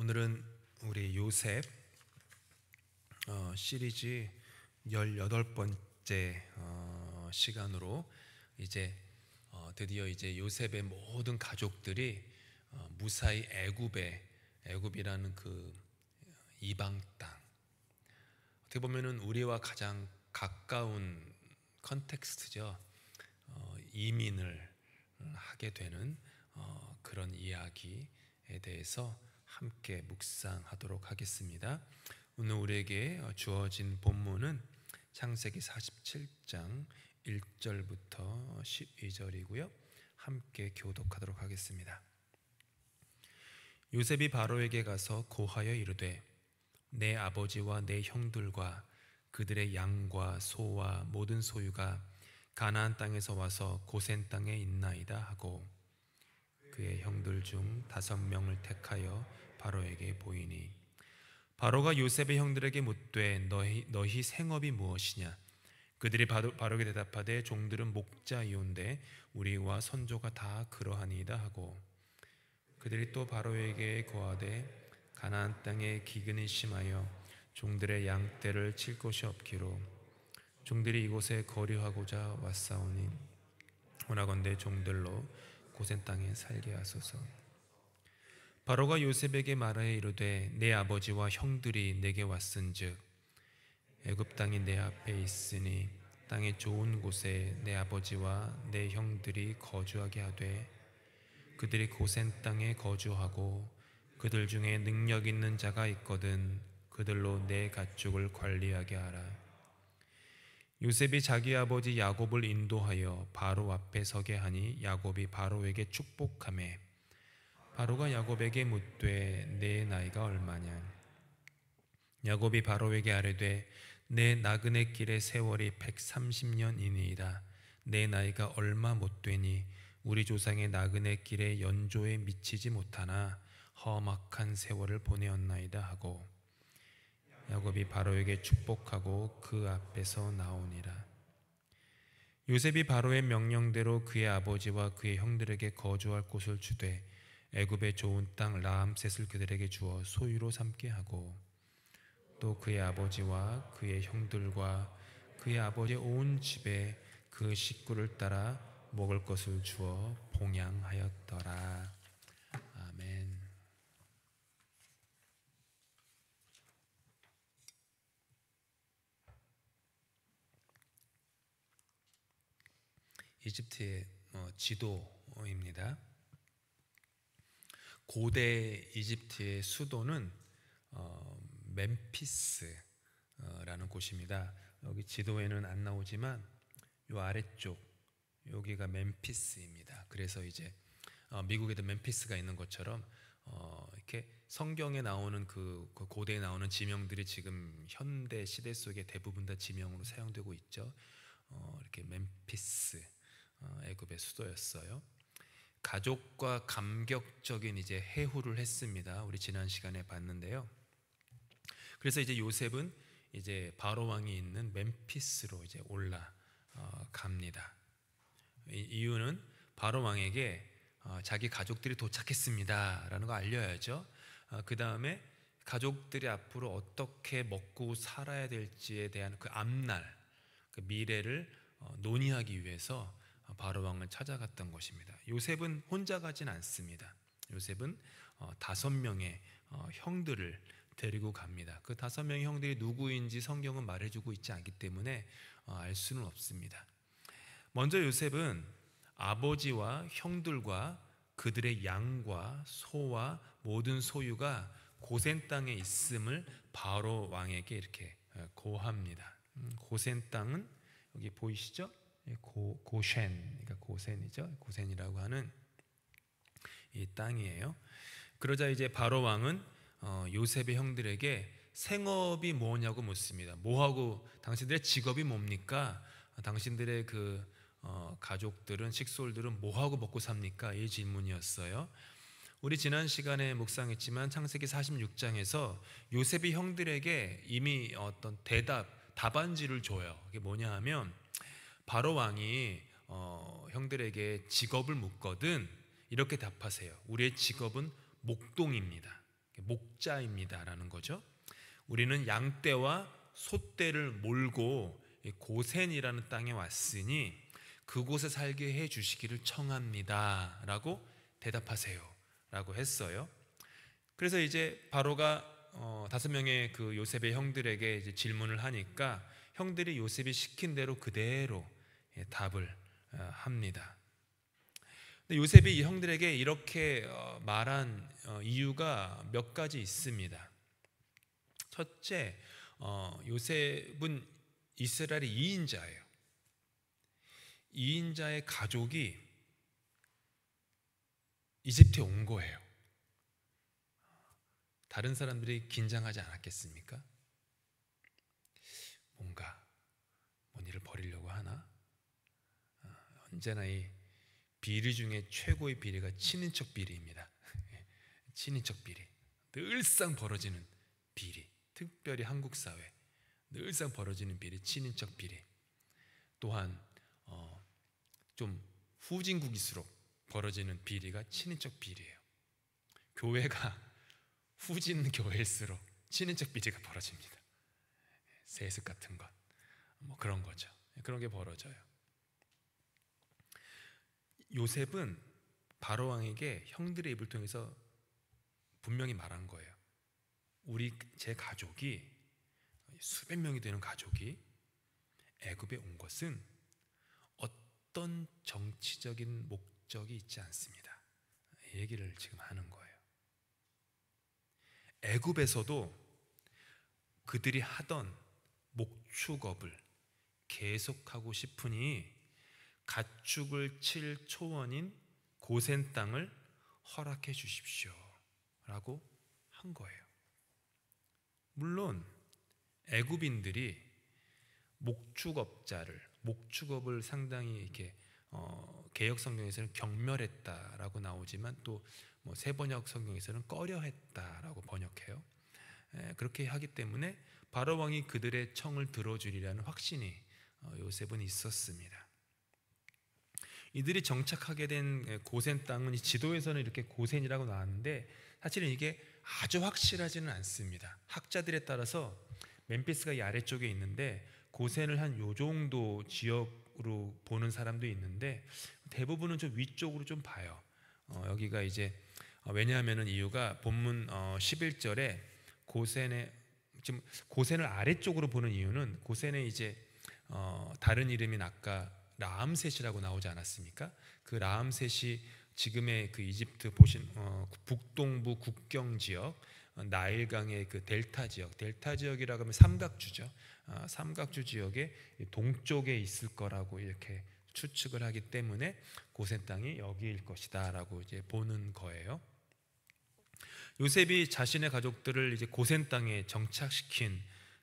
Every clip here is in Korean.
오늘은 우리 요셉 시리즈 18번째 시간으로 이제 드디어 이제 요셉의 모든 가족들이 무사히 애굽이라는 그 이방 땅, 어떻게 보면은 우리와 가장 가까운 컨텍스트죠. 이민을 하게 되는 그런 이야기에 대해서 함께 묵상하도록 하겠습니다. 오늘 우리에게 주어진 본문은 창세기 47장 1절부터 12절이고요. 함께 교독하도록 하겠습니다. 요셉이 바로에게 가서 고하여 이르되 내 아버지와 내 형들과 그들의 양과 소와 모든 소유가 가나안 땅에서 와서 고센 땅에 있나이다 하고 그의 형들 중 5명을 택하여 바로에게 보이니 바로가 요셉의 형들에게 묻되 너희 생업이 무엇이냐? 그들이 바로에게 대답하되 종들은 목자이온데 우리와 선조가 다 그러하니이다 하고 그들이 또 바로에게 고하되 가나안 땅에 기근이 심하여 종들의 양떼를 칠 곳이 없기로 종들이 이곳에 거류하고자 왔사오니 원하건대 종들로 고센 땅에 살게 하소서. 바로가 요셉에게 말하여 이르되 내 아버지와 형들이 내게 왔은즉 애굽 땅이 내 앞에 있으니 땅의 좋은 곳에 내 아버지와 내 형들이 거주하게 하되 그들이 고센 땅에 거주하고 그들 중에 능력 있는 자가 있거든 그들로 내 가축을 관리하게 하라. 요셉이 자기 아버지 야곱을 인도하여 바로 앞에 서게 하니 야곱이 바로에게 축복하매 바로가 야곱에게 묻되 내 나이가 얼마냐? 야곱이 바로에게 아뢰되 내 나그네 길의 세월이 130년이니이다. 내 나이가 얼마 못 되니 우리 조상의 나그네 길의 연조에 미치지 못하나 험악한 세월을 보내었나이다 하고 야곱이 바로에게 축복하고 그 앞에서 나오니라. 요셉이 바로의 명령대로 그의 아버지와 그의 형들에게 거주할 곳을 주되 애굽의 좋은 땅 라암셋을 그들에게 주어 소유로 삼게 하고 또 그의 아버지와 그의 형들과 그의 아버지의 온 집에 그 식구를 따라 먹을 것을 주어 봉양하였더라. 아멘. 이집트의 지도입니다. 고대 이집트의 수도는 멤피스라는 곳입니다. 여기 지도에는 안 나오지만 이 아래쪽 여기가 멤피스입니다. 그래서 이제 미국에도 멤피스가 있는 것처럼 이렇게 성경에 나오는 그 고대에 나오는 지명들이 지금 현대 시대 속에 대부분 다 지명으로 사용되고 있죠. 이렇게 멤피스 애굽의 수도였어요. 가족과 감격적인 이제 해후를 했습니다. 우리 지난 시간에 봤는데요. 그래서 이제 요셉은 이제 바로 왕이 있는 멤피스로 이제 올라갑니다. 이유는 바로 왕에게 자기 가족들이 도착했습니다라는 거 알려야죠. 그 다음에 가족들이 앞으로 어떻게 먹고 살아야 될지에 대한 그 앞날, 그 미래를 논의하기 위해서 바로 왕을 찾아갔던 것입니다. 요셉은 혼자 가진 않습니다. 요셉은 5명의 형들을 데리고 갑니다. 그 5명의 형들이 누구인지 성경은 말해주고 있지 않기 때문에 알 수는 없습니다. 먼저 요셉은 아버지와 형들과 그들의 양과 소와 모든 소유가 고센 땅에 있음을 바로 왕에게 이렇게 고합니다. 고센 땅은 여기 보이시죠? 고쉔, 그러니까 고센이죠. 고센이라고 하는 이 땅이에요. 그러자 이제 바로 왕은 요셉의 형들에게 생업이 뭐냐고 묻습니다. 뭐하고 당신들의 직업이 뭡니까? 당신들의 그 가족들은 식솔들은 뭐하고 먹고 삽니까? 이 질문이었어요. 우리 지난 시간에 묵상했지만 창세기 46장에서 요셉의 형들에게 이미 어떤 답안지를 줘요. 그게 뭐냐 하면 바로 왕이 형들에게 직업을 묻거든 이렇게 답하세요. 우리의 직업은 목동입니다. 목자입니다라는 거죠. 우리는 양떼와 소떼를 몰고 고센이라는 땅에 왔으니 그곳에 살게 해 주시기를 청합니다 라고 대답하세요 라고 했어요. 그래서 이제 바로가 5명의 그 요셉의 형들에게 이제 질문을 하니까 형들이 요셉이 시킨 대로 그대로 답을 합니다. 근데 요셉이 이 형들에게 이렇게 말한 이유가 몇 가지 있습니다. 첫째, 요셉은 이스라엘의 2인자예요. 2인자의 가족이 이집트에 온 거예요. 다른 사람들이 긴장하지 않았겠습니까? 뭔가 뭔 일을 벌이려고 하나? 언제나 이 비리 중에 최고의 비리가 친인척 비리입니다. 친인척 비리, 늘상 벌어지는 비리, 특별히 한국 사회 늘상 벌어지는 비리, 친인척 비리. 또한 좀 후진국일수록 벌어지는 비리가 친인척 비리예요. 교회가 후진 교회일수록 친인척 비리가 벌어집니다. 세습 같은 것, 뭐 그런 거죠. 그런 게 벌어져요. 요셉은 바로 왕에게 형들의 입을 통해서 분명히 말한 거예요. 제 가족이 수백 명이 되는 가족이 애굽에 온 것은 어떤 정치적인 목적이 있지 않습니다. 이 얘기를 지금 하는 거예요. 애굽에서도 그들이 하던 목축업을 계속하고 싶으니 가축을 칠 초원인 고센 땅을 허락해 주십시오 라고 한 거예요. 물론 애굽인들이 목축업을 상당히 이렇게 개역 성경에서는 경멸했다라고 나오지만 또 뭐 세번역 성경에서는 꺼려했다라고 번역해요. 그렇게 하기 때문에 바로 왕이 그들의 청을 들어주리라는 확신이 요셉은 있었습니다. 이들이 정착하게 된 고센 땅은 지도에서는 이렇게 고센이라고 나왔는데 사실은 이게 아주 확실하지는 않습니다. 학자들에 따라서 멤피스가 이 아래쪽에 있는데 고센을 한 요 정도 지역으로 보는 사람도 있는데 대부분은 좀 위쪽으로 좀 봐요. 여기가 이제 왜냐하면은 이유가 본문 11절에 지금 고센을 아래쪽으로 보는 이유는 고센에 이제 다른 이름인 아까 라암셋이라고 나오지 않았습니까? 그 라암셋이 지금의 그 이집트 보신 북동부 국경 지역, 나일강의 그 델타 지역이라고 하면 삼각주죠. 삼각주 지역의 동쪽에 있을 거라고 이렇게 추측을 하기 때문에 고센 땅이 여기일 것이다라고 이제 보는 거예요. 요셉이 자신의 가족들을 이제 고센 땅에 정착시킨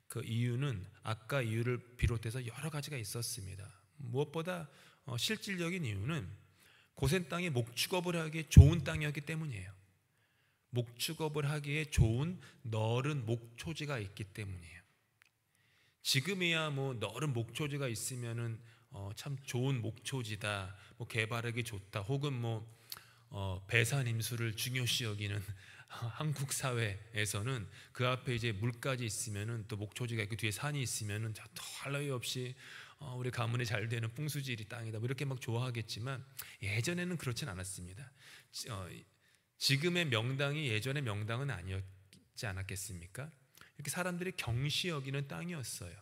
그 이유는 아까 이유를 비롯해서 여러 가지가 있었습니다. 무엇보다 실질적인 이유는 고센 땅이 목축업을 하기에 좋은 땅이었기 때문이에요. 목축업을 하기에 좋은 너른 목초지가 있기 때문이에요. 지금이야 뭐 너른 목초지가 있으면은 참 좋은 목초지다, 뭐 개발하기 좋다, 혹은 뭐 배산 임수를 중요시 여기는 한국 사회에서는 그 앞에 이제 물까지 있으면은 또 목초지가 있고 뒤에 산이 있으면은 더 할 나위 없이 우리 가문에 잘 되는 풍수지리 땅이다, 뭐 이렇게 막 좋아하겠지만 예전에는 그렇진 않았습니다. 지금의 명당이 예전의 명당은 아니었지 않았겠습니까? 이렇게 사람들이 경시 여기는 땅이었어요.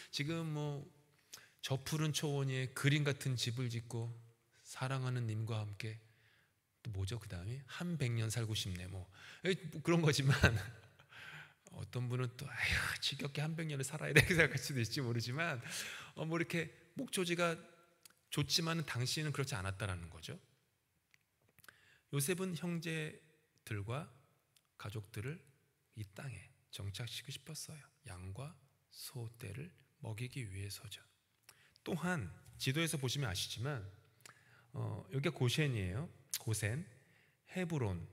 지금 뭐 저 푸른 초원 위에 그림 같은 집을 짓고 사랑하는 님과 함께 또 뭐죠? 그 다음에 한 100년 살고 싶네 뭐 그런 거지만 어떤 분은 또 아휴 지겹게 한 100년을 살아야 돼 생각할 수도 있을지 모르지만 뭐 이렇게 목초지가 좋지만 당시에는 그렇지 않았다라는 거죠. 요셉은 형제들과 가족들을 이 땅에 정착시키고 싶었어요. 양과 소떼를 먹이기 위해서죠. 또한 지도에서 보시면 아시지만 여기가 고센이에요. 고센, 헤브론,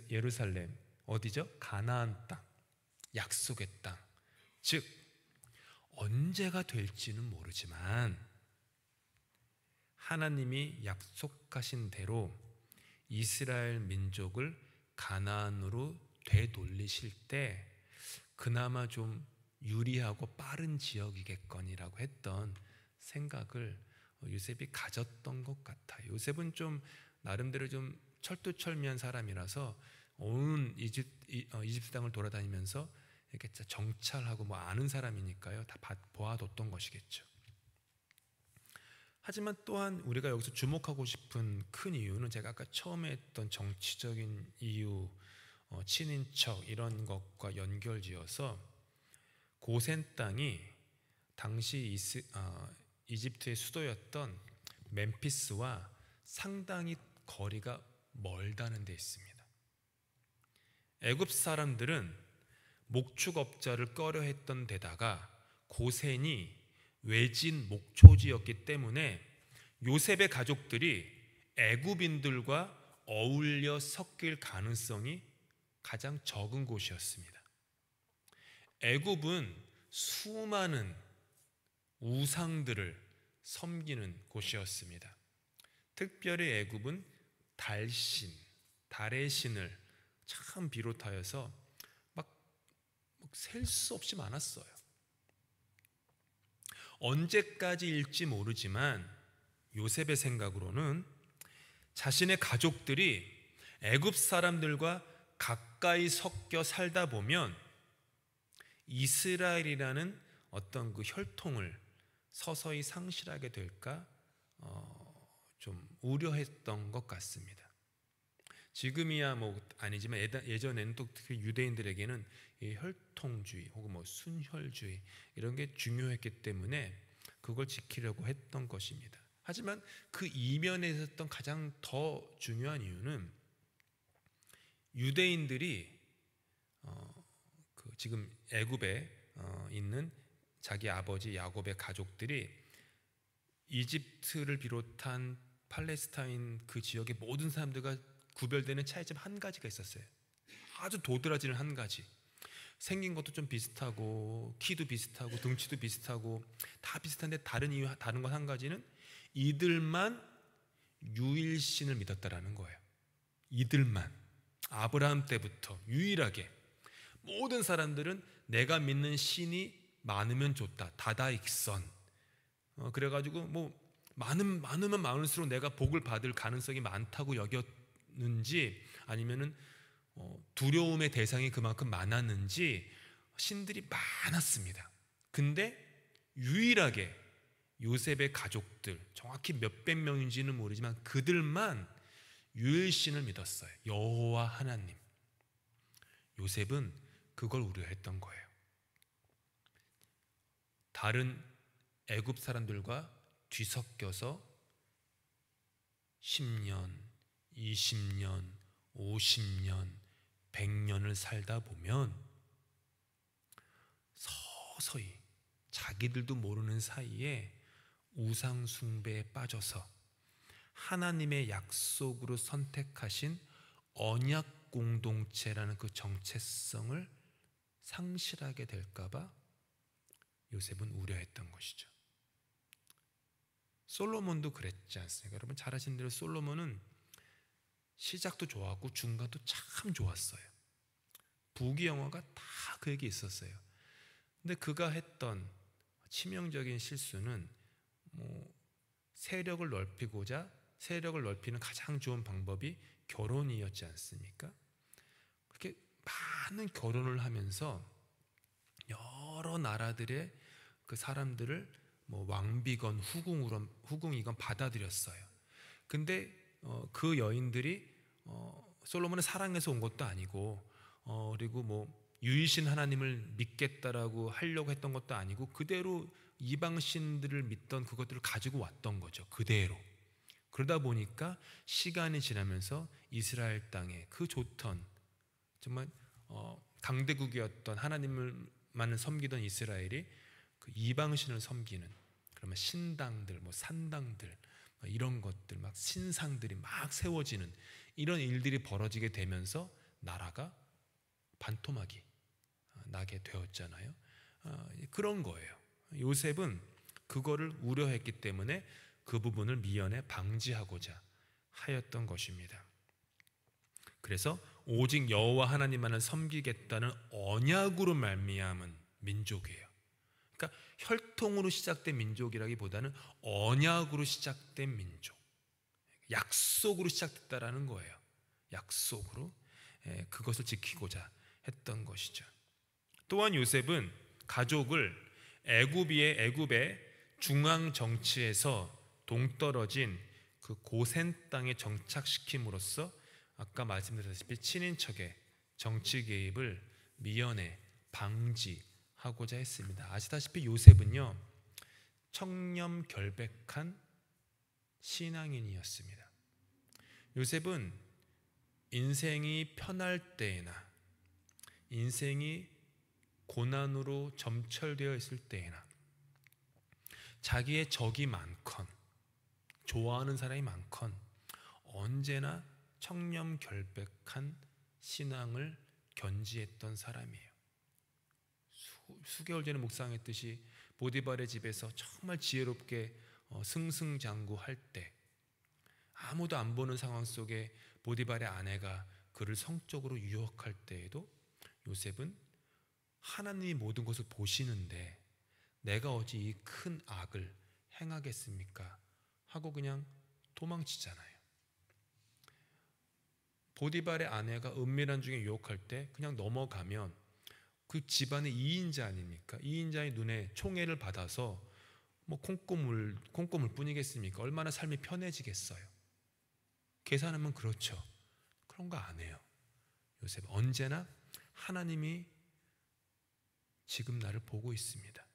예루살렘, 어디죠? 가나안 땅, 약속의 땅. 즉 언제가 될지는 모르지만 하나님이 약속하신 대로 이스라엘 민족을 가나안으로 되돌리실 때 그나마 좀 유리하고 빠른 지역이겠거니라고 했던 생각을 요셉이 가졌던 것 같아요. 요셉은 좀 나름대로 좀 철두철미한 사람이라서 온 이집트 땅을 돌아다니면서 이렇게 정찰하고 뭐 아는 사람이니까요. 다 보아뒀던 것이겠죠. 하지만 또한 우리가 여기서 주목하고 싶은 큰 이유는 제가 아까 처음에 했던 정치적인 이유, 친인척 이런 것과 연결지어서 고센 땅이 당시 이집트의 수도였던 멤피스와 상당히 거리가 멀다는 데 있습니다. 애굽 사람들은 목축업자를 꺼려했던 데다가 고센이 외진 목초지였기 때문에 요셉의 가족들이 애굽인들과 어울려 섞일 가능성이 가장 적은 곳이었습니다. 애굽은 수많은 우상들을 섬기는 곳이었습니다. 특별히 애굽은 달신, 달의 신을 참 비롯하여서 막 셀 수 없이 많았어요. 언제까지일지 모르지만 요셉의 생각으로는 자신의 가족들이 애굽 사람들과 가까이 섞여 살다 보면 이스라엘이라는 어떤 그 혈통을 서서히 상실하게 될까 좀 우려했던 것 같습니다. 지금이야 뭐 아니지만 예전에는 또 특히 유대인들에게는 이 혈통주의 혹은 뭐 순혈주의 이런 게 중요했기 때문에 그걸 지키려고 했던 것입니다. 하지만 그 이면에 있었던 가장 더 중요한 이유는 유대인들이 지금 애굽에 있는 자기 아버지 야곱의 가족들이 이집트를 비롯한 팔레스타인 그 지역의 모든 사람들과 구별되는 차이점 한 가지가 있었어요. 아주 도드라지는 한 가지. 생긴 것도 좀 비슷하고 키도 비슷하고 등치도 비슷하고 다 비슷한데 다른 건 한 가지는 이들만 유일신을 믿었다라는 거예요. 이들만 아브라함 때부터 유일하게 모든 사람들은 내가 믿는 신이 많으면 좋다. 다다익선. 그래가지고 뭐 많으면 많을수록 내가 복을 받을 가능성이 많다고 여겼는지 아니면은 두려움의 대상이 그만큼 많았는지 신들이 많았습니다. 근데 유일하게 요셉의 가족들 정확히 몇백 명인지는 모르지만 그들만 유일신을 믿었어요. 여호와 하나님. 요셉은 그걸 우려했던 거예요. 다른 애굽 사람들과 뒤섞여서 10년, 20년, 50년, 100년을 살다 보면 서서히 자기들도 모르는 사이에 우상 숭배에 빠져서 하나님의 약속으로 선택하신 언약 공동체라는 그 정체성을 상실하게 될까봐 요셉은 우려했던 것이죠. 솔로몬도 그랬지 않습니까? 여러분 잘 아시는 대로 솔로몬은 시작도 좋았고 중간도 참 좋았어요. 부귀영화가 다 그에게 있었어요. 근데 그가 했던 치명적인 실수는 세력을 넓히는 가장 좋은 방법이 결혼이었지 않습니까? 그렇게 많은 결혼을 하면서 여러 나라들의 그 사람들을 왕비건 후궁이건 받아들였어요. 근데 그 여인들이 솔로몬을 사랑해서 온 것도 아니고 그리고 유일신 하나님을 믿겠다라고 하려고 했던 것도 아니고 그대로 이방신들을 믿던 그것들을 가지고 왔던 거죠. 그대로. 그러다 보니까 시간이 지나면서 이스라엘 땅에 그 좋던 정말 강대국이었던 하나님을만 섬기던 이스라엘이 그 이방신을 섬기는 그러면 신당들, 산당들 이런 것들 막 신상들이 막 세워지는 이런 일들이 벌어지게 되면서 나라가 반토막이 나게 되었잖아요. 그런 거예요. 요셉은 그거를 우려했기 때문에 그 부분을 미연에 방지하고자 하였던 것입니다. 그래서 오직 여호와 하나님만을 섬기겠다는 언약으로 말미암은 민족이에요. 그러니까 혈통으로 시작된 민족이라기보다는 언약으로 시작된 민족, 약속으로 시작됐다라는 거예요. 약속으로 그것을 지키고자 했던 것이죠. 또한 요셉은 가족을 애굽의 중앙 정치에서 동떨어진 그 고센 땅에 정착시킴으로써 아까 말씀드렸다시피 친인척의 정치 개입을 미연에 방지하고자 했습니다. 아시다시피 요셉은요, 청렴결백한 신앙인이었습니다. 요셉은 인생이 편할 때에나 인생이 고난으로 점철되어 있을 때에나 자기의 적이 많건 좋아하는 사람이 많건 언제나 청렴결백한 신앙을 견지했던 사람이에요. 수개월 전에 묵상했듯이 보디발의 집에서 정말 지혜롭게 승승장구할 때, 아무도 안 보는 상황 속에 보디발의 아내가 그를 성적으로 유혹할 때에도 요셉은 하나님이 모든 것을 보시는데 내가 어찌 이 큰 악을 행하겠습니까? 하고 그냥 도망치잖아요. 보디발의 아내가 은밀한 중에 유혹할 때 그냥 넘어가면 그 집안의 2인자 아닙니까? 2인자의 눈에 총애를 받아서 뭐 콩고물 뿐이겠습니까? 얼마나 삶이 편해지겠어요. 계산하면 그렇죠. 그런 거 안 해요. 요셉 언제나 하나님이 지금 나를 보고 있습니다.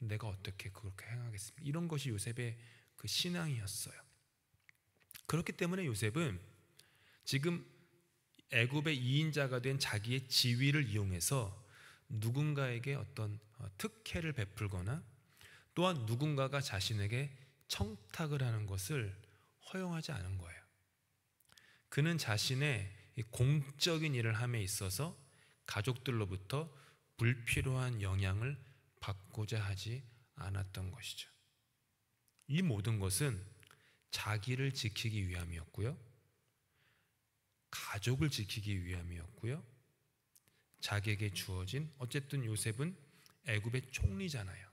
내가 어떻게 그렇게 행하겠습니까? 이런 것이 요셉의 그 신앙이었어요. 그렇기 때문에 요셉은 지금 애굽의 2인자가 된 자기의 지위를 이용해서 누군가에게 어떤 특혜를 베풀거나 또한 누군가가 자신에게 청탁을 하는 것을 허용하지 않은 거예요. 그는 자신의 공적인 일을 함에 있어서 가족들로부터 불필요한 영향을 받고자 하지 않았던 것이죠. 이 모든 것은 자기를 지키기 위함이었고요, 가족을 지키기 위함이었고요, 자기에게 주어진, 어쨌든 요셉은 애굽의 총리잖아요.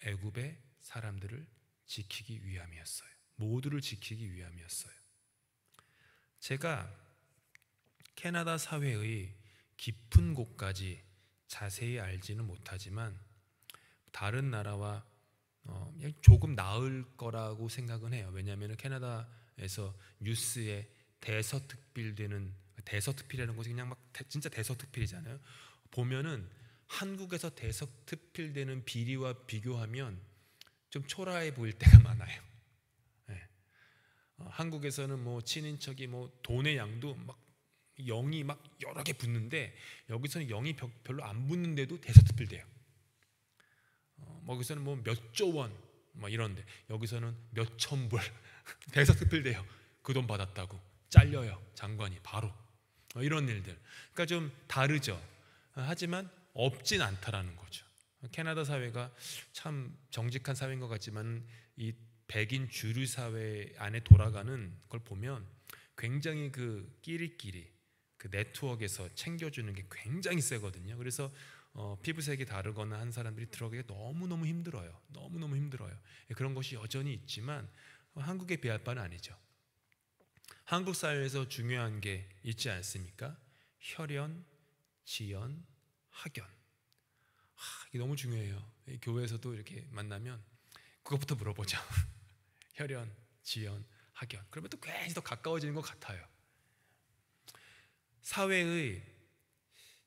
애굽의 사람들을 지키기 위함이었어요. 모두를 지키기 위함이었어요. 제가 캐나다 사회의 깊은 곳까지 자세히 알지는 못하지만 다른 나라와 조금 나을 거라고 생각은 해요. 왜냐하면 캐나다에서 뉴스에 대서특필이라는 것이 그냥 막 진짜 대서특필이잖아요. 보면은 한국에서 대서특필되는 비리와 비교하면 좀 초라해 보일 때가 많아요. 네. 한국에서는 뭐 친인척이 뭐 돈의 양도 막 0이 막 여러 개 붙는데 여기서는 0이 별로 안 붙는데도 대서특필돼요. 여기서는 뭐 몇 조 원 막 이런데 여기서는 몇 천 불 대서특필돼요. 그 돈 받았다고 잘려요, 장관이 바로. 이런 일들. 그러니까 좀 다르죠. 하지만 없진 않다라는 거죠. 캐나다 사회가 참 정직한 사회인 것 같지만 이 백인 주류 사회 안에 돌아가는 걸 보면 굉장히 그 끼리끼리 그 네트워크에서 챙겨주는 게 굉장히 세거든요. 그래서 피부색이 다르거나 한 사람들이 들어가기가 너무너무 힘들어요. 너무너무 힘들어요. 그런 것이 여전히 있지만 한국에 비할 바는 아니죠. 한국 사회에서 중요한 게 있지 않습니까? 혈연, 지연, 학연. 이게 너무 중요해요. 교회에서도 이렇게 만나면 그것부터 물어보죠. 혈연, 지연, 학연. 그러면 또 괜히 더 가까워지는 것 같아요. 사회의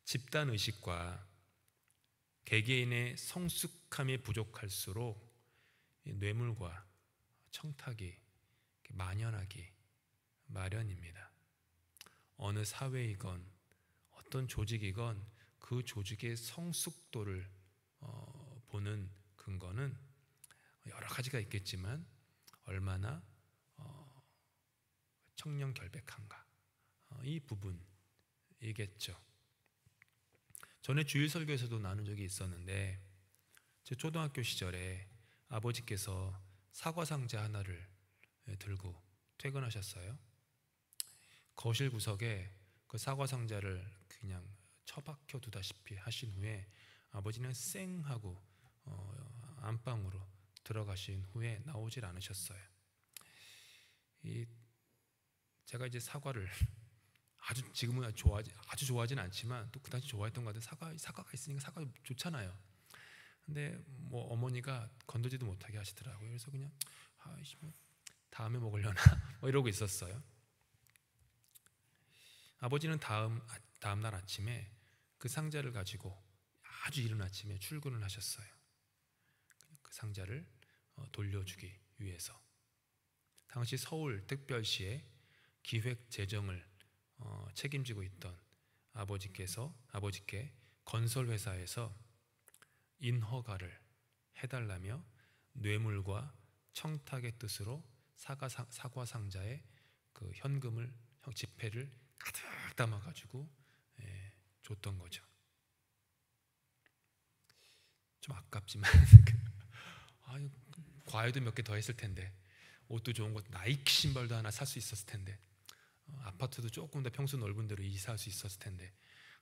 집단의식과 개개인의 성숙함이 부족할수록 뇌물과 청탁이 만연하기 마련입니다. 어느 사회이건 어떤 조직이건 그 조직의 성숙도를 보는 근거는 여러 가지가 있겠지만 얼마나 청렴결백한가, 이 부분이겠죠. 전에 주일 설교에서도 나눈 적이 있었는데 제 초등학교 시절에 아버지께서 사과 상자 하나를 들고 퇴근하셨어요. 거실 구석에 그 사과 상자를 그냥 처박혀 두다시피 하신 후에 아버지는 쌩 하고 안방으로 들어가신 후에 나오질 않으셨어요. 제가 이제 사과를 지금은 아주 좋아하진 않지만 또 그 당시 좋아했던 것 같아요. 사과가 있으니까 사과 좋잖아요. 근데 뭐 어머니가 건들지도 못하게 하시더라고요. 그래서 그냥 뭐 다음에 먹으려나 뭐 이러고 있었어요. 아버지는 다음 날 아침에 그 상자를 가지고 아주 이른 아침에 출근을 하셨어요. 그 상자를 돌려주기 위해서. 당시 서울 특별시의 기획 재정을 책임지고 있던 아버지께 건설회사에서 인허가를 해달라며 뇌물과 청탁의 뜻으로 사과 상자에 그 현금을 지폐를 가득 담아가지고 줬던 거죠. 좀 아깝지만 과외도 몇 개 더 했을 텐데, 옷도 좋은 것, 나이키 신발도 하나 살 수 있었을 텐데, 아파트도 조금 더 평수 넓은 데로 이사할 수 있었을 텐데,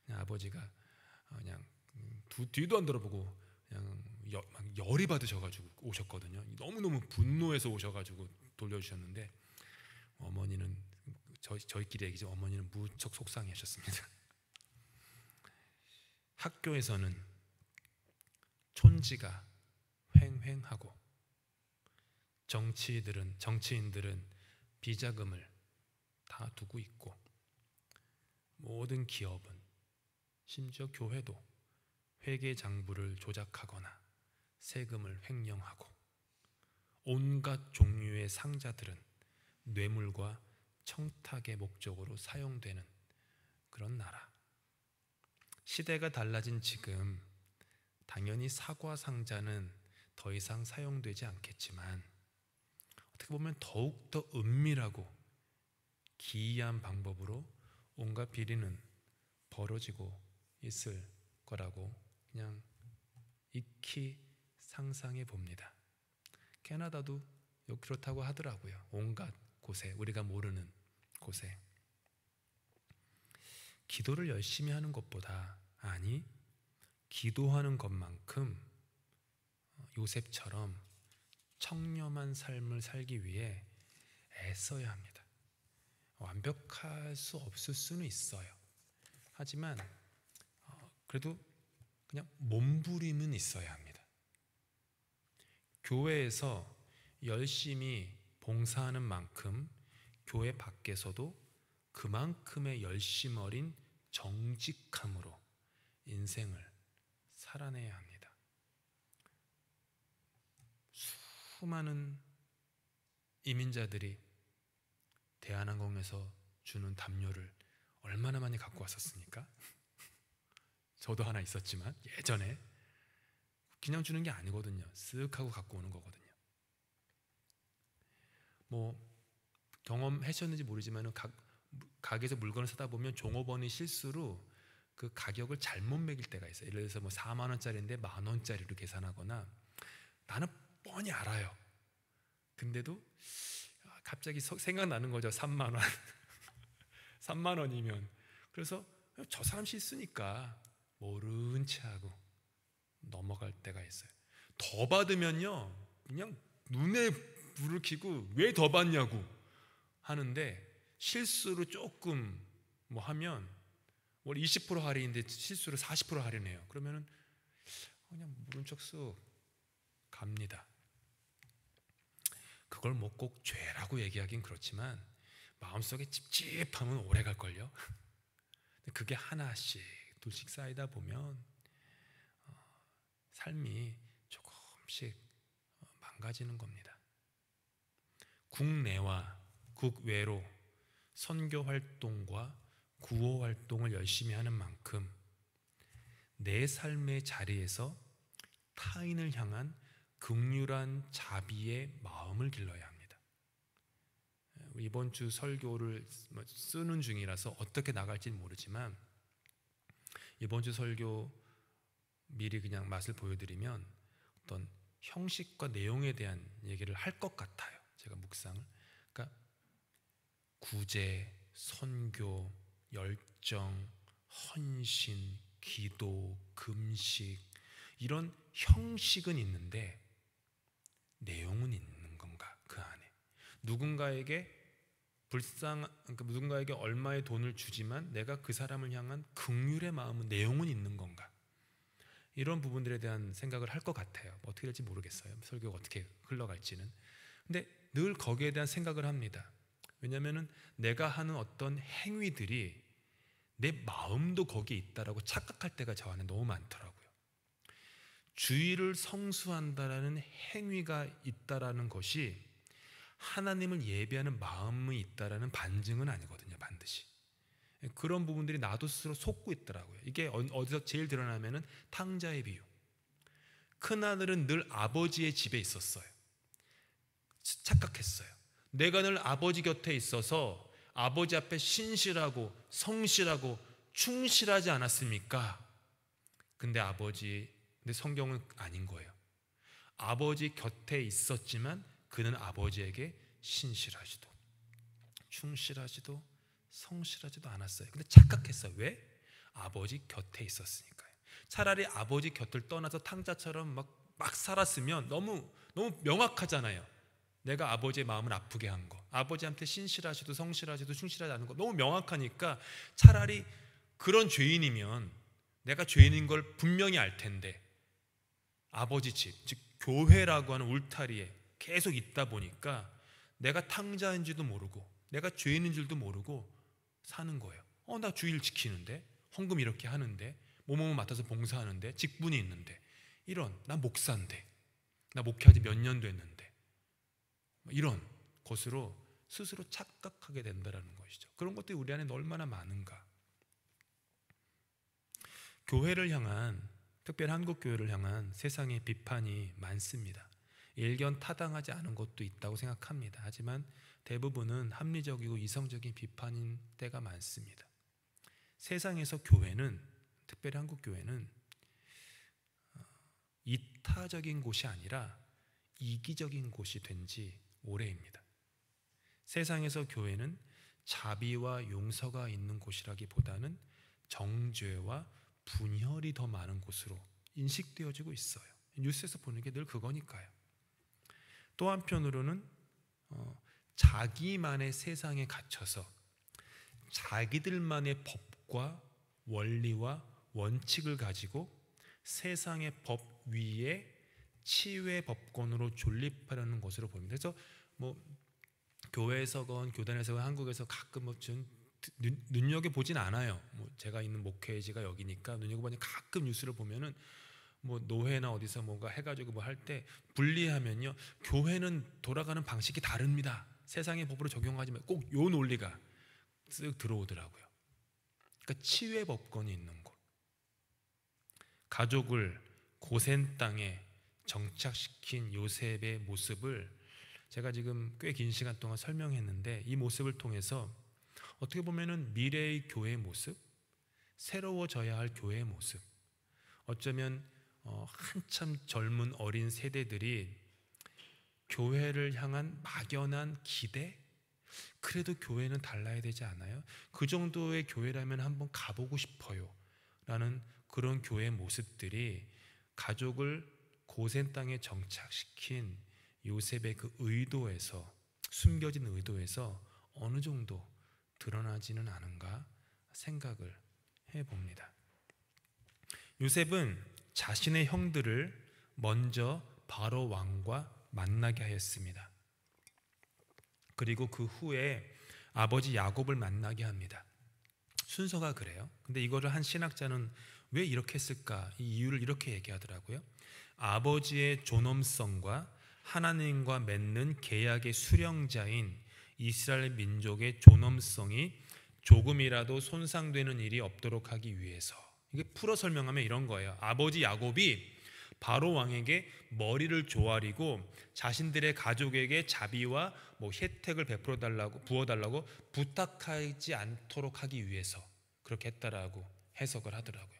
그냥 아버지가 그냥 뒤도 안 돌아보고 그냥 열이 받으셔가지고 오셨거든요. 너무너무 분노해서 오셔가지고 돌려주셨는데, 어머니는 저희끼리 얘기죠. 어머니는 무척 속상해하셨습니다. 학교에서는 촌지가 횡행하고 정치인들은 비자금을 다 두고 있고, 모든 기업은, 심지어 교회도 회계 장부를 조작하거나 세금을 횡령하고, 온갖 종류의 상자들은 뇌물과 청탁의 목적으로 사용되는 그런 나라. 시대가 달라진 지금 당연히 사과 상자는 더 이상 사용되지 않겠지만, 어떻게 보면 더욱더 은밀하고 기이한 방법으로 온갖 비리는 벌어지고 있을 거라고 그냥 익히 상상해 봅니다. 캐나다도 그렇다고 하더라고요. 온갖 곳에, 우리가 모르는 곳에. 기도를 열심히 하는 것보다, 아니, 기도하는 것만큼 요셉처럼 청렴한 삶을 살기 위해 애써야 합니다. 완벽할 수 없을 수는 있어요. 하지만 그래도 그냥 몸부림은 있어야 합니다. 교회에서 열심히 봉사하는 만큼 교회 밖에서도 그만큼의 열심 어린 정직함으로 인생을 살아내야 합니다. 수많은 이민자들이 대한항공에서 주는 담요를 얼마나 많이 갖고 왔었습니까? 저도 하나 있었지만, 예전에 그냥 주는 게 아니거든요. 쓱 하고 갖고 오는 거거든요. 뭐 경험하셨는지 모르지만 가게에서 물건을 사다 보면 종업원이 실수로 그 가격을 잘못 매길 때가 있어요. 예를 들어서 뭐 4만 원짜리인데 1만 원짜리로 계산하거나, 나는 뻔히 알아요. 근데도 갑자기 생각나는 거죠. 3만 원. 3만 원이면. 그래서 저 사람 실수니까 모른 체 하고 넘어갈 때가 있어요. 더 받으면요, 그냥 눈에 불을 켜고 왜 더 받냐고 하는데, 실수로 조금 뭐 하면 원래 20% 할인인데 실수로 40% 할인해요. 그러면은 그냥 모른 척 쓱 갑니다. 그걸 뭐 꼭 죄라고 얘기하긴 그렇지만 마음속에 찝찝하면 오래 갈걸요. 그게 하나씩 둘씩 쌓이다 보면 삶이 조금씩 망가지는 겁니다. 국내와 국외로 선교 활동과 구호 활동을 열심히 하는 만큼 내 삶의 자리에서 타인을 향한 긍휼한 자비의 마음을 길러야 합니다. 이번 주 설교를 쓰는 중이라서 어떻게 나갈지 모르지만, 이번 주 설교 미리 그냥 맛을 보여드리면 어떤 형식과 내용에 대한 얘기를 할 것 같아요. 제가 묵상을. 그러니까 구제, 선교, 열정, 헌신, 기도, 금식 이런 형식은 있는데 내용은 있는 건가? 그 안에 누군가에게 누군가에게 얼마의 돈을 주지만 내가 그 사람을 향한 긍휼의 마음은 내용은 있는 건가? 이런 부분들에 대한 생각을 할 것 같아요. 어떻게 될지 모르겠어요. 설교가 어떻게 흘러갈지는. 근데 늘 거기에 대한 생각을 합니다. 왜냐하면 내가 하는 어떤 행위들이 내 마음도 거기에 있다라고 착각할 때가 저 안에 너무 많더라고요. 주의를 성수한다라는 행위가 있다라는 것이 하나님을 예배하는 마음이 있다라는 반증은 아니거든요. 반드시 그런 부분들이 나도 스스로 속고 있더라고요. 이게 어디서 제일 드러나면은 탕자의 비유. 큰아들은 늘 아버지의 집에 있었어요. 착각했어요. 내가 늘 아버지 곁에 있어서 아버지 앞에 신실하고 성실하고 충실하지 않았습니까? 근데 성경은 아닌 거예요. 아버지 곁에 있었지만 그는 아버지에게 신실하지도 충실하지도 성실하지도 않았어요. 근데 착각했어요. 왜? 아버지 곁에 있었으니까요. 차라리 아버지 곁을 떠나서 탕자처럼 막 살았으면 너무 명확하잖아요. 내가 아버지의 마음을 아프게 한 거, 아버지한테 신실하지도 성실하지도 충실하지 않은 거 너무 명확하니까 차라리 그런 죄인이면 내가 죄인인 걸 분명히 알 텐데 아버지 집, 즉 교회라고 하는 울타리에 계속 있다 보니까 내가 탕자인지도 모르고 내가 죄인인 줄도 모르고 사는 거예요. 나 주일 지키는데, 헌금 이렇게 하는데, 뭐뭐 맡아서 봉사하는데, 직분이 있는데, 나 목사인데, 나 목회한 지 몇 년 됐는데, 이런 것으로 스스로 착각하게 된다는 것이죠. 그런 것들이 우리 안에 얼마나 많은가. 교회를 향한, 특별히 한국 교회를 향한 세상의 비판이 많습니다. 일견 타당하지 않은 것도 있다고 생각합니다. 하지만 대부분은 합리적이고 이성적인 비판인 때가 많습니다. 세상에서 교회는, 특별히 한국 교회는 이타적인 곳이 아니라 이기적인 곳이 된 지 오래입니다. 세상에서 교회는 자비와 용서가 있는 곳이라기보다는 정죄와 분열이 더 많은 곳으로 인식되어지고 있어요. 뉴스에서 보는 게 늘 그거니까요. 또 한편으로는 자기만의 세상에 갇혀서 자기들만의 법과 원리와 원칙을 가지고 세상의 법 위에 치유의 법권으로 존립하려는 것으로 보입니다. 그래서 교회에서건 교단에서건 한국에서 가끔 눈여겨보진 않아요. 제가 있는 목회지가 여기니까 눈여겨보니 가끔 뉴스를 보면은 노회나 어디서 뭔가 해가지고 할 때 분리하면요, 교회는 돌아가는 방식이 다릅니다. 세상의 법으로 적용하지 말고 꼭 요 논리가 쓱 들어오더라고요. 그러니까 치유의 법권이 있는 곳, 가족을 고센 땅에 정착시킨 요셉의 모습을 제가 지금 꽤 긴 시간 동안 설명했는데, 이 모습을 통해서 어떻게 보면은 미래의 교회의 모습, 새로워져야 할 교회의 모습, 어쩌면 한참 젊은 어린 세대들이 교회를 향한 막연한 기대? 그래도 교회는 달라야 되지 않아요? 그 정도의 교회라면 한번 가보고 싶어요 라는 그런 교회의 모습들이 가족을 고센 땅에 정착시킨 요셉의 그 의도에서, 숨겨진 의도에서 어느 정도 드러나지는 않은가 생각을 해봅니다. 요셉은 자신의 형들을 먼저 바로 왕과 만나게 하였습니다. 그리고 그 후에 아버지 야곱을 만나게 합니다. 순서가 그래요. 근데 이거를 한 신학자는 왜 이렇게 했을까? 이 이유를 이렇게 얘기하더라고요. 아버지의 존엄성과 하나님과 맺는 계약의 수령자인 이스라엘 민족의 존엄성이 조금이라도 손상되는 일이 없도록 하기 위해서. 이게 풀어 설명하면 이런 거예요. 아버지 야곱이 바로 왕에게 머리를 조아리고 자신들의 가족에게 자비와 혜택을 부어달라고 부탁하지 않도록 하기 위해서 그렇게 했다라고 해석을 하더라고요.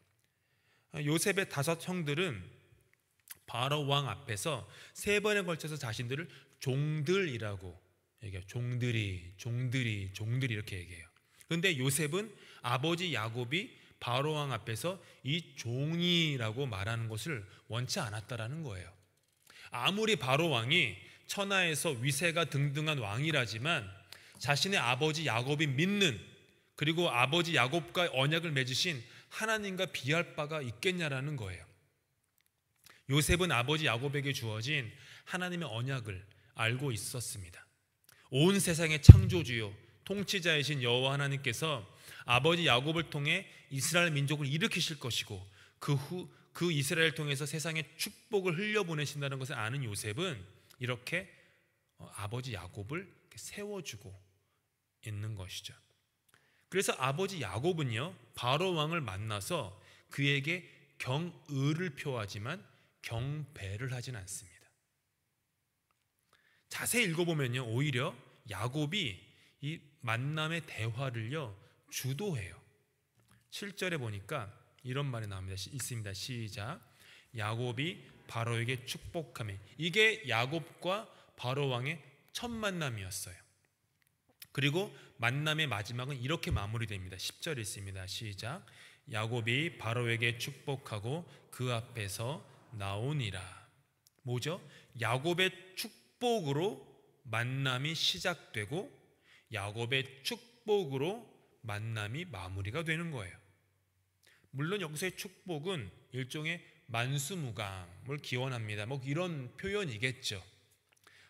요셉의 5 형들은 바로 왕 앞에서 3번에 걸쳐서 자신들을 종들이라고 얘기해요. 종들이 이렇게 얘기해요. 그런데 요셉은 아버지 야곱이 바로 왕 앞에서 이 종이라고 말하는 것을 원치 않았다라는 거예요. 아무리 바로 왕이 천하에서 위세가 등등한 왕이라지만 자신의 아버지 야곱이 믿는, 그리고 아버지 야곱과 언약을 맺으신 하나님과 비할 바가 있겠냐라는 거예요. 요셉은 아버지 야곱에게 주어진 하나님의 언약을 알고 있었습니다. 온 세상의 창조주요 통치자이신 여호와 하나님께서 아버지 야곱을 통해 이스라엘 민족을 일으키실 것이고 그 이스라엘을 통해서 세상에 축복을 흘려보내신다는 것을 아는 요셉은 이렇게 아버지 야곱을 세워주고 있는 것이죠. 그래서 아버지 야곱은요, 바로 왕을 만나서 그에게 경의를 표하지만 경배를 하진 않습니다. 자세히 읽어보면요, 오히려 야곱이 이 만남의 대화를요 주도해요. 7절에 보니까 이런 말이 나옵니다. 있습니다. 시작. 야곱이 바로에게 축복하며. 이게 야곱과 바로 왕의 첫 만남이었어요. 그리고 만남의 마지막은 이렇게 마무리됩니다. 10절 있습니다. 시작. 야곱이 바로에게 축복하고 그 앞에서 나오니라. 뭐죠? 야곱의 축복으로 만남이 시작되고 야곱의 축복으로 만남이 마무리가 되는 거예요. 물론 여기서의 축복은 일종의 만수무강을 기원합니다. 뭐 이런 표현이겠죠.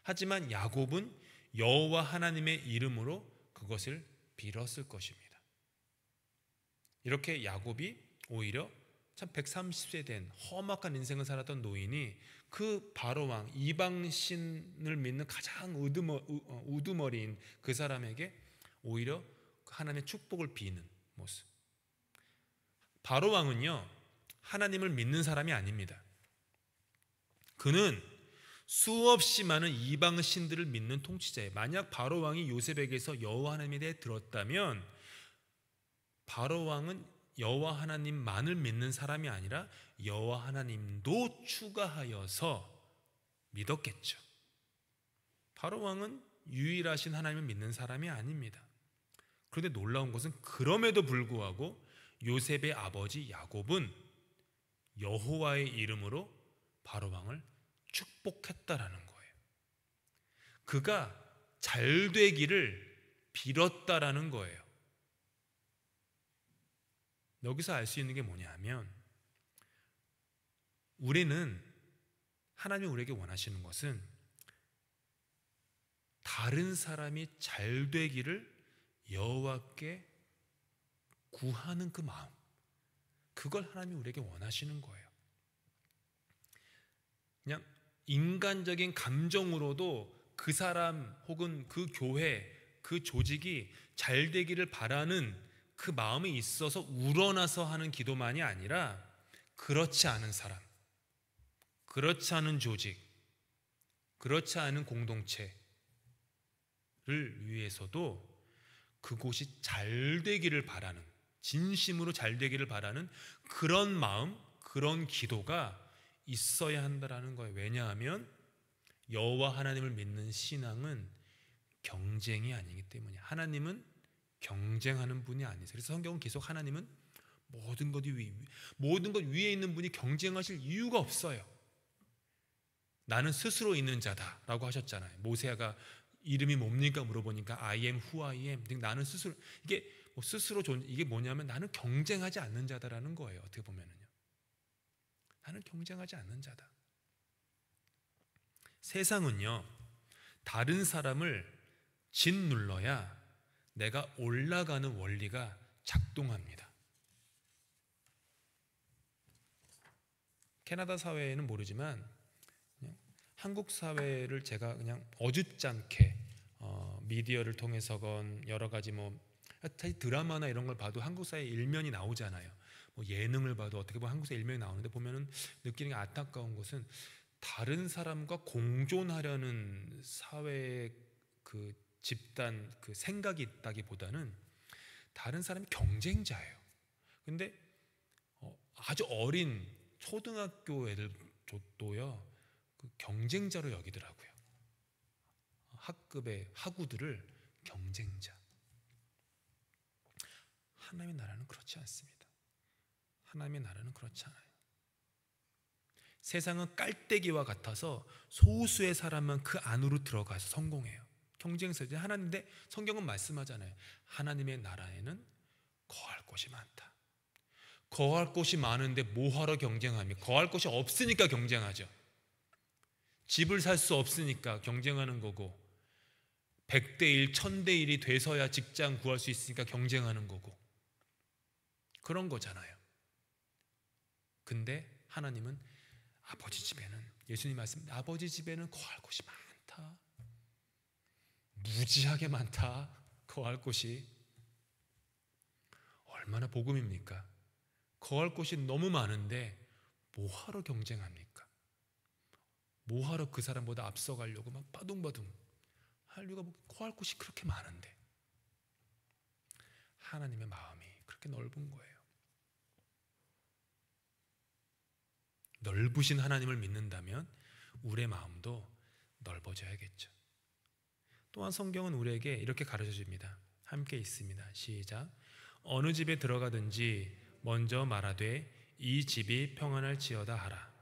하지만 야곱은 여호와 하나님의 이름으로 그것을 빌었을 것입니다. 이렇게 야곱이 오히려 참 130세 된 험악한 인생을 살았던 노인이 그 바로왕 이방신을 믿는 가장 우두머리인 그 사람에게 오히려 하나님의 축복을 비는 모습. 바로왕은요 하나님을 믿는 사람이 아닙니다. 그는 수없이 많은 이방신들을 믿는 통치자예요. 만약 바로왕이 요셉에게서 여호와 하나님에 대해 들었다면 바로왕은 여호와 하나님만을 믿는 사람이 아니라 여호와 하나님도 추가하여서 믿었겠죠. 바로왕은 유일하신 하나님을 믿는 사람이 아닙니다. 그런데 놀라운 것은 그럼에도 불구하고 요셉의 아버지 야곱은 여호와의 이름으로 바로왕을 축복했다라는 거예요. 그가 잘 되기를 빌었다라는 거예요. 여기서 알 수 있는 게 뭐냐면 우리는 하나님이 우리에게 원하시는 것은 다른 사람이 잘 되기를 여호와께 구하는 그 마음, 그걸 하나님이 우리에게 원하시는 거예요. 그냥 인간적인 감정으로도 그 사람 혹은 그 교회, 그 조직이 잘 되기를 바라는 그 마음이 있어서 우러나서 하는 기도만이 아니라 그렇지 않은 사람, 그렇지 않은 조직, 그렇지 않은 공동체를 위해서도 그곳이 잘 되기를 바라는, 진심으로 잘 되기를 바라는 그런 마음, 그런 기도가 있어야 한다라는 거예요. 왜냐하면 여호와 하나님을 믿는 신앙은 경쟁이 아니기 때문이에요. 하나님은 경쟁하는 분이 아니세요. 그래서 성경은 계속 하나님은 모든 것 위에 있는 분이 경쟁하실 이유가 없어요. 나는 스스로 있는 자다라고 하셨잖아요. 모세가 이름이 뭡니까 물어보니까 I am who I am. 나는 스스로, 이게 이게 뭐냐면 나는 경쟁하지 않는 자다라는 거예요. 어떻게 보면은요. 나는 경쟁하지 않는 자다. 세상은요 다른 사람을 짓눌러야 내가 올라가는 원리가 작동합니다. 캐나다 사회에는 모르지만 그냥 한국 사회를 제가 그냥 어줍잖게 미디어를 통해서건 여러 가지 드라마나 이런 걸 봐도 한국 사회 일면이 나오잖아요. 예능을 봐도 어떻게 보면 한국 사회 일면이 나오는데 보면은 느끼는 게 안타까운 것은 다른 사람과 공존하려는 사회의 그 집단 그 생각이 있다기보다는 다른 사람이 경쟁자예요. 근데 아주 어린 초등학교 애들도요 그 경쟁자로 여기더라고요. 학급의 학우들을 경쟁자. 하나님의 나라는 그렇지 않습니다. 하나님의 나라는 그렇지 않아요. 세상은 깔때기와 같아서 소수의 사람만 그 안으로 들어가서 성공해요. 경쟁사지 하나님인데 성경은 말씀하잖아요. 하나님의 나라에는 거할 곳이 많다. 거할 곳이 많은데 뭐하러 경쟁하며? 거할 곳이 없으니까 경쟁하죠. 집을 살 수 없으니까 경쟁하는 거고, 100대 1, 1000대 1이 돼서야 직장 구할 수 있으니까 경쟁하는 거고, 그런 거잖아요. 근데 하나님은 아버지 집에는, 예수님 말씀, 아버지 집에는 거할 곳이 많다. 무지하게 많다. 거할 곳이. 얼마나 복음입니까? 거할 곳이 너무 많은데 뭐하러 경쟁합니까? 뭐하러 그 사람보다 앞서가려고 막 바둥바둥 할 이유가 뭐, 거할 곳이 그렇게 많은데. 하나님의 마음이 그렇게 넓은 거예요. 넓으신 하나님을 믿는다면 우리의 마음도 넓어져야겠죠. 또한 성경은 우리에게 이렇게 가르쳐 줍니다. 함께 있습니다. 시작. 어느 집에 들어가든지 먼저 말하되 이 집이 평안할지어다 하라.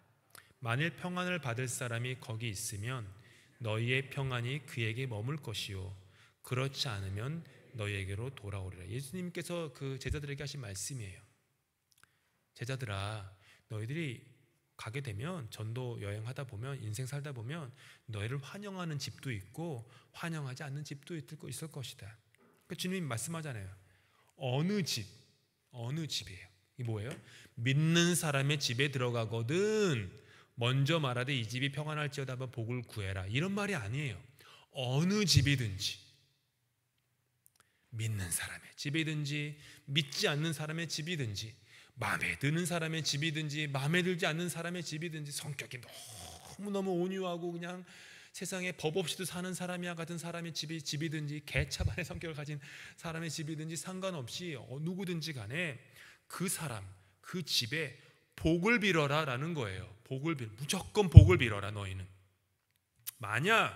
만일 평안을 받을 사람이 거기 있으면 너희의 평안이 그에게 머물 것이요 그렇지 않으면 너희에게로 돌아오리라. 예수님께서 그 제자들에게 하신 말씀이에요. 제자들아, 너희들이 가게 되면, 전도 여행하다 보면, 인생 살다 보면 너희를 환영하는 집도 있고 환영하지 않는 집도 있을 것이다. 그러니까 주님이 말씀하잖아요. 어느 집이에요. 이게 뭐예요? 믿는 사람의 집에 들어가거든 먼저 말하되 이 집이 평안할지어다 하면 복을 구해라. 이런 말이 아니에요. 어느 집이든지, 믿는 사람의 집이든지 믿지 않는 사람의 집이든지, 마음에 드는 사람의 집이든지 마음에 들지 않는 사람의 집이든지, 성격이 너무너무 온유하고 그냥 세상에 법 없이도 사는 사람이야 같은 사람의 집이든지, 개차반의 성격을 가진 사람의 집이든지 상관없이 누구든지 간에 그 사람, 그 집에 복을 빌어라 라는 거예요. 무조건 복을 빌어라. 너희는 만약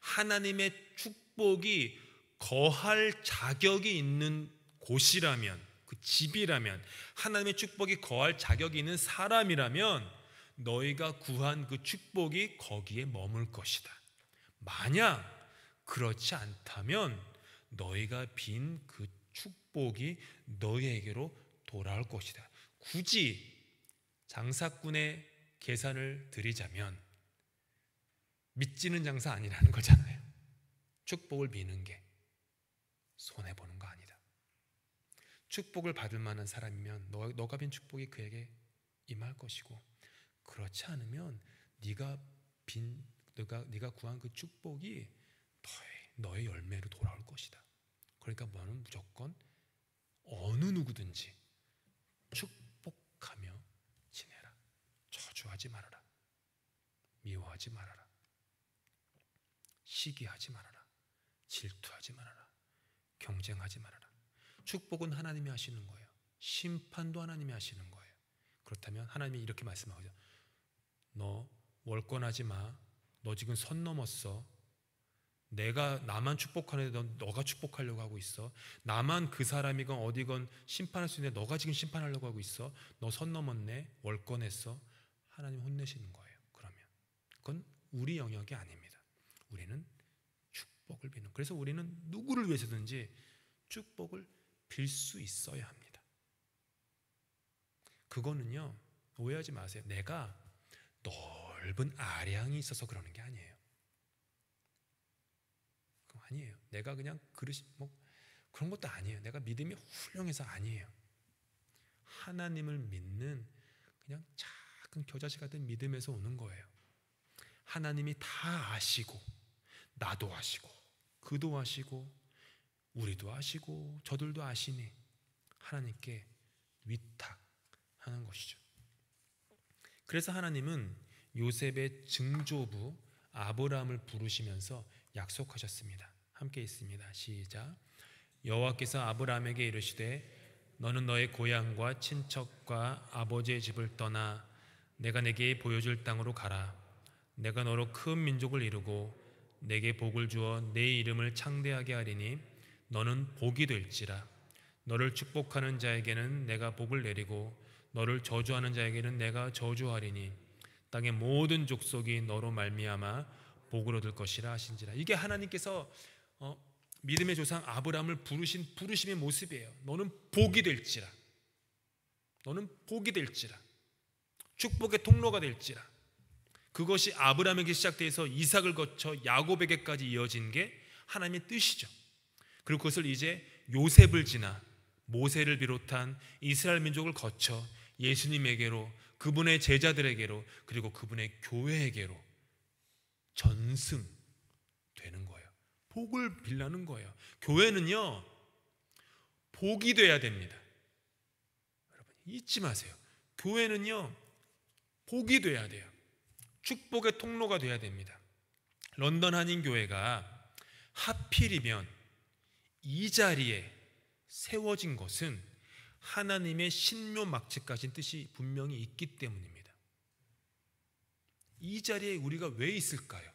하나님의 축복이 거할 자격이 있는 곳이라면, 그 집이라면, 하나님의 축복이 거할 자격이 있는 사람이라면 너희가 구한 그 축복이 거기에 머물 것이다. 만약 그렇지 않다면 너희가 빈 그 축복이 너희에게로 돌아올 것이다. 굳이 장사꾼의 계산을 드리자면 믿지는 장사 아니라는 거잖아요. 축복을 비는 게 손해보는 거 아니다. 축복을 받을 만한 사람이면 너가 빈 축복이 그에게 임할 것이고, 그렇지 않으면 네가 구한 그 축복이 너의 열매로 돌아올 것이다. 그러니까 너는 무조건 어느 누구든지 축복하며 지내라. 저주하지 말아라. 미워하지 말아라. 시기하지 말아라. 질투하지 말아라. 경쟁하지 말아라. 축복은 하나님이 하시는 거예요. 심판도 하나님이 하시는 거예요. 그렇다면 하나님이 이렇게 말씀하죠. 너 월권하지 마. 너 지금 선 넘었어. 내가 나만 축복하는데 너가 축복하려고 하고 있어. 나만 그 사람이건 어디건 심판할 수 있는데 너가 지금 심판하려고 하고 있어. 너 선 넘었네. 월권했어. 하나님 혼내시는 거예요. 그러면 그건 우리 영역이 아닙니다. 우리는 축복을 비는. 그래서 우리는 누구를 위해서든지 축복을 빌 수 있어야 합니다. 그거는요, 오해하지 마세요. 내가 넓은 아량이 있어서 그러는 게 아니에요. 그거 아니에요. 내가 그냥 그릇이 그런 것도 아니에요. 내가 믿음이 훌륭해서 아니에요. 하나님을 믿는 그냥 작은 겨자씨 같은 믿음에서 오는 거예요. 하나님이 다 아시고, 나도 아시고, 그도 아시고, 우리도 아시고, 저들도 아시니 하나님께 위탁하는 것이죠. 그래서 하나님은 요셉의 증조부 아브라함을 부르시면서 약속하셨습니다. 함께 있습니다. 시작. 여호와께서 아브라함에게 이르시되 너는 너의 고향과 친척과 아버지의 집을 떠나 내가 내게 보여줄 땅으로 가라. 내가 너로 큰 민족을 이루고 내게 복을 주어 내 이름을 창대하게 하리니 너는 복이 될지라. 너를 축복하는 자에게는 내가 복을 내리고 너를 저주하는 자에게는 내가 저주하리니 땅의 모든 족속이 너로 말미암아 복을 얻을 것이라 하신지라. 이게 하나님께서 믿음의 조상 아브라함을 부르신 부르심의 모습이에요. 너는 복이 될지라. 너는 복이 될지라. 축복의 통로가 될지라. 그것이 아브라함에게 시작돼서 이삭을 거쳐 야곱에게까지 이어진 게 하나님의 뜻이죠. 그리고 그것을 이제 요셉을 지나 모세를 비롯한 이스라엘 민족을 거쳐 예수님에게로, 그분의 제자들에게로, 그리고 그분의 교회에게로 전승되는 거예요. 복을 빌라는 거예요. 교회는요, 복이 돼야 됩니다. 여러분 잊지 마세요. 교회는요, 복이 돼야 돼요. 축복의 통로가 돼야 됩니다. 런던 한인교회가 하필이면 이 자리에 세워진 것은 하나님의 신묘막측하신 뜻이 분명히 있기 때문입니다. 이 자리에 우리가 왜 있을까요?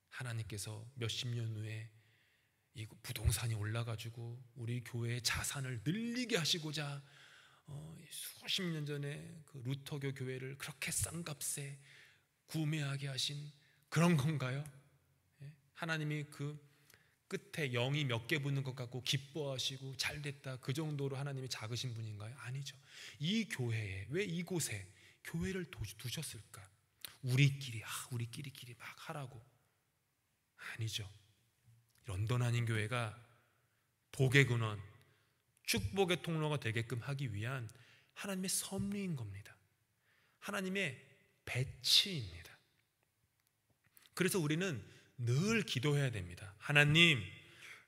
하나님께서 몇십 년 후에 이 부동산이 올라가지고 우리 교회의 자산을 늘리게 하시고자 수십 년 전에 그 루터교 교회를 그렇게 싼 값에 구매하게 하신 그런 건가요? 하나님이 그 끝에 영이 몇 개 붙는 것 같고 기뻐하시고 잘됐다 그 정도로 하나님이 작으신 분인가요? 아니죠. 이 교회에, 왜 이곳에 교회를 두셨을까? 우리끼리 막 하라고? 아니죠. 런던 한인교회가 복의 근원, 축복의 통로가 되게끔 하기 위한 하나님의 섭리인 겁니다. 하나님의 배치입니다. 그래서 우리는 늘 기도해야 됩니다. 하나님,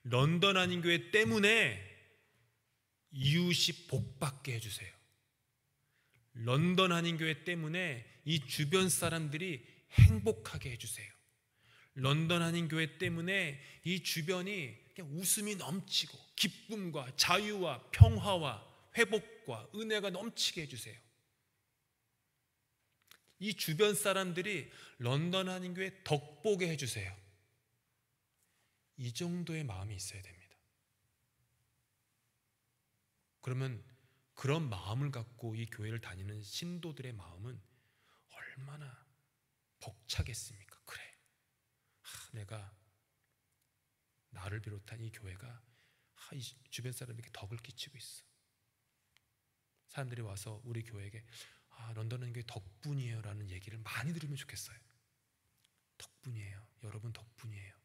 런던 한인교회 때문에 이웃이 복받게 해주세요. 런던 한인교회 때문에 이 주변 사람들이 행복하게 해주세요. 런던 한인교회 때문에 이 주변이 그냥 웃음이 넘치고 기쁨과 자유와 평화와 회복과 은혜가 넘치게 해주세요. 이 주변 사람들이 런던 한인교회 덕보게 해주세요. 이 정도의 마음이 있어야 됩니다. 그러면 그런 마음을 갖고 이 교회를 다니는 신도들의 마음은 얼마나 벅차겠습니까? 그래, 내가 나를 비롯한 이 교회가 이 주변 사람에게 덕을 끼치고 있어. 사람들이 와서 우리 교회에게 런던 한인교회 덕분이에요 라는 얘기를 많이 들으면 좋겠어요. 덕분이에요. 여러분 덕분이에요.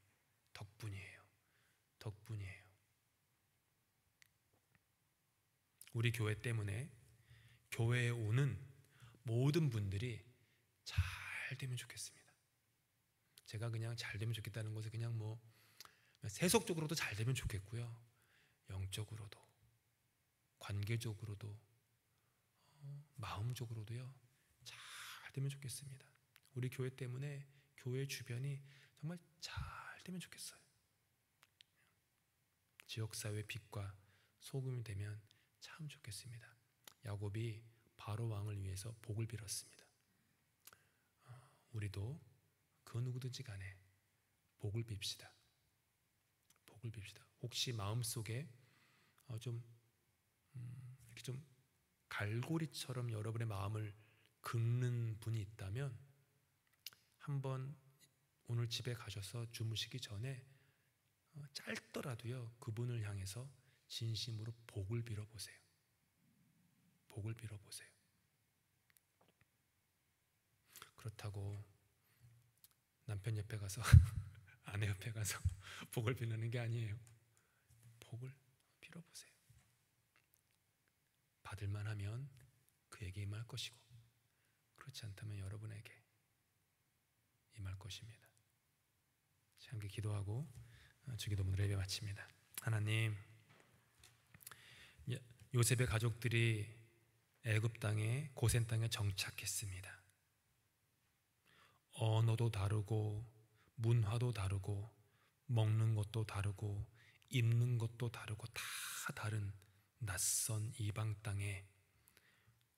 덕분이에요. 덕분이에요. 우리 교회 때문에 교회에 오는 모든 분들이 잘 되면 좋겠습니다. 제가 그냥 잘 되면 좋겠다는 것은 그냥 세속적으로도 잘 되면 좋겠고요, 영적으로도, 관계적으로도, 마음적으로도요, 잘 되면 좋겠습니다. 우리 교회 때문에 교회 주변이 정말 잘 되면 좋겠어요. 지역사회의 빛과 소금이 되면 참 좋겠습니다. 야곱이 바로 왕을 위해서 복을 빌었습니다. 우리도 그 누구든지 간에 복을 빕시다. 복을 빕시다. 혹시 마음속에 이렇게 좀 갈고리처럼 여러분의 마음을 긁는 분이 있다면 한번 오늘 집에 가셔서 주무시기 전에 짧더라도요, 그분을 향해서 진심으로 복을 빌어보세요. 복을 빌어보세요. 그렇다고 남편 옆에 가서 아내 옆에 가서 복을 빌는 게 아니에요. 복을 빌어보세요. 받을만 하면 그에게 임할 것이고, 그렇지 않다면 여러분에게 임할 것입니다. 함께 기도하고 주기도문으로 예배 마칩니다. 하나님, 요셉의 가족들이 애굽 땅에, 고센 땅에 정착했습니다. 언어도 다르고 문화도 다르고 먹는 것도 다르고 입는 것도 다르고 다 다른 낯선 이방 땅에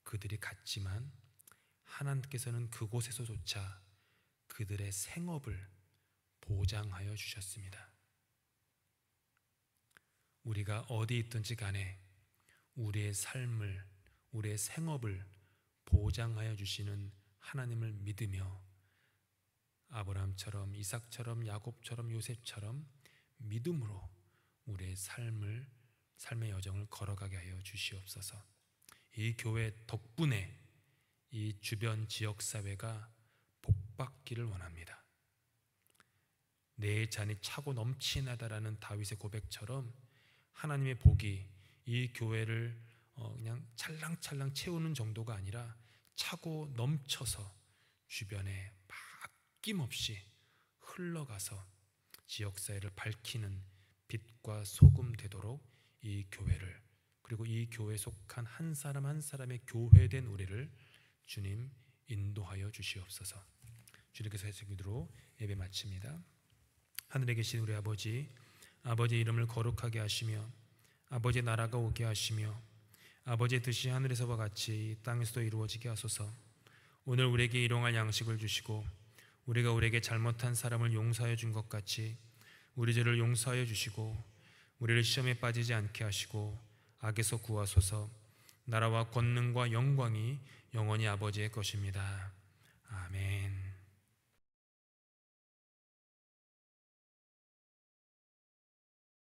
그들이 갔지만 하나님께서는 그곳에서조차 그들의 생업을 보장하여 주셨습니다. 우리가 어디 있든지 간에 우리의 삶을, 우리의 생업을 보장하여 주시는 하나님을 믿으며 아브라함처럼, 이삭처럼, 야곱처럼, 요셉처럼 믿음으로 우리의 삶의 여정을 걸어가게 하여 주시옵소서. 이 교회 덕분에 이 주변 지역사회가 복받기를 원합니다. 내 잔이 차고 넘치나다라는 다윗의 고백처럼 하나님의 복이 이 교회를 그냥 찰랑찰랑 채우는 정도가 아니라 차고 넘쳐서 주변에 아낌없이 흘러가서 지역사회를 밝히는 빛과 소금 되도록 이 교회를, 그리고 이 교회에 속한 한 사람 한 사람의 교회된 우리를 주님 인도하여 주시옵소서. 주님께서 하신 기도로 예배 마칩니다. 하늘에 계신 우리 아버지, 아버지의 이름을 거룩하게 하시며 아버지의 나라가 오게 하시며 아버지의 뜻이 하늘에서와 같이 땅에서도 이루어지게 하소서. 오늘 우리에게 일용할 양식을 주시고 우리가 우리에게 잘못한 사람을 용서하여 준 것 같이 우리 죄를 용서하여 주시고 우리를 시험에 빠지지 않게 하시고 악에서 구하소서. 나라와 권능과 영광이 영원히 아버지의 것입니다. 아멘.